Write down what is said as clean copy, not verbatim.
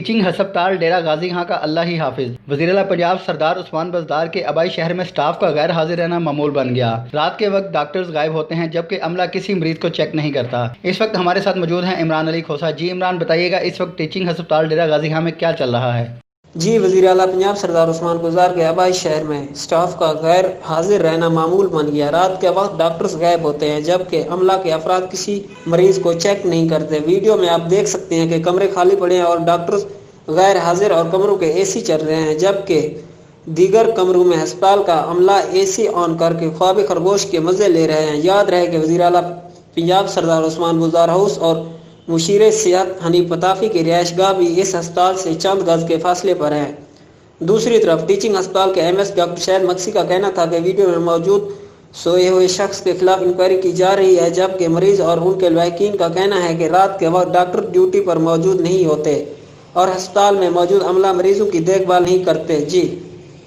Teaching ہسپتال ڈیرہ غازی خان کا اللہ ہی حافظ۔ وزیر اعلیٰ پنجاب سردار عثمان بزدار کے آبائی شہر میں سٹاف کا غیر حاضر رہنا معمول بن گیا۔ رات کے وقت ڈاکٹرز غائب ہوتے ہیں جبکہ عملہ کسی مریض کو چیک نہیں کرتا۔ اس وقت ہمارے ساتھ موجود ہیں عمران علی کھوسا۔ جی عمران، بتائیے گا اس وقت ٹیچنگ ہسپتال ڈیرہ غازی خان میں کیا چل رہا ہے؟ جی، وزیر اعلیٰ پنجاب سردار عثمان بزدار کے آبائی شہر میں سٹاف کا غیر حاضر رہنا معمول بن گیا۔ رات کے وقت ڈاکٹرز غائب ہوتے ہیں جبکہ عملہ کے افراد کسی مریض کو چیک نہیں کرتے۔ ویڈیو میں آپ دیکھ سکتے ہیں کہ کمرے خالی پڑے ہیں اور ڈاکٹرز غیر حاضر اور کمروں کے اے سی چل رہے ہیں، جبکہ دیگر کمروں میں ہسپتال کا عملہ اے سی آن کر کے خواب خرگوش کے مزے لے رہے ہیں۔ یاد رہے کہ وزیر اعلیٰ پنجاب سردار عثمان بزدار ہاؤس اور مشیر صحت حنیف مطافی کی رہائش گاہ بھی اس ہسپتال سے چند گز کے فاصلے پر ہے۔ دوسری طرف ٹیچنگ ہسپتال کے ایم ایس ڈاکٹر شاہد مکسی کا کہنا تھا کہ ویڈیو میں موجود سوئے ہوئے شخص کے خلاف انکوائری کی جا رہی ہے، جبکہ مریض اور ان کے لواحقین کا کہنا ہے کہ رات کے وقت ڈاکٹر ڈیوٹی پر موجود نہیں ہوتے اور ہسپتال میں موجود عملہ مریضوں کی دیکھ بھال نہیں کرتے۔ جی